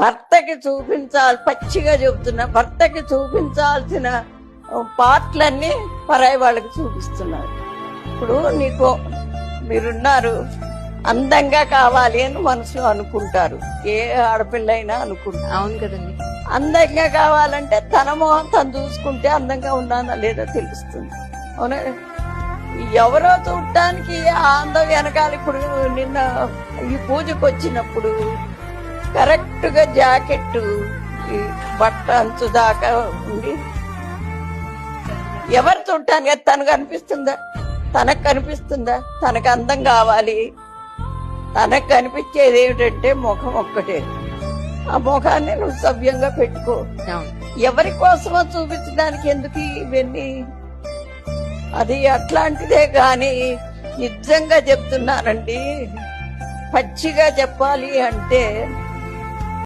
భర్తకి పచ్చిగా చెబుతున్నా, భర్తకి చూపించాల్సిన పార్ట్లన్నీ పరాయి వాళ్ళకి చూపిస్తున్నారు. ఇప్పుడు మీరున్నారు, అందంగా కావాలి అని మనసులో అనుకుంటారు, ఏ ఆడపిల్ల అయినా అనుకుంటారు. అవును కదండి. అందంగా కావాలంటే తన మొహం తను చూసుకుంటే అందంగా ఉన్నానా లేదా తెలుస్తుంది. అవునా? ఎవరో చూడటానికి ఆ అందం వెనకాల. ఇప్పుడు నిన్న ఈ పూజకు వచ్చినప్పుడు కరెక్ట్ గా జాకెట్ ఈ బట్ట అంచు దాకా ఉండి ఎవరు చూడటానికి తను కనిపిస్తుందా? తనకు కనిపిస్తుందా? తనకు అందం కావాలి. తనకు కనిపించేది ఏమిటంటే ముఖం ఒక్కటే. ఆ ముఖాన్ని నువ్వు సవ్యంగా పెట్టుకో. ఎవరి కోసమో చూపించడానికి ఎందుకు ఇవన్నీ? అది అట్లాంటిదే గాని నిజంగా చెప్తున్నానండి, పచ్చిగా చెప్పాలి అంటే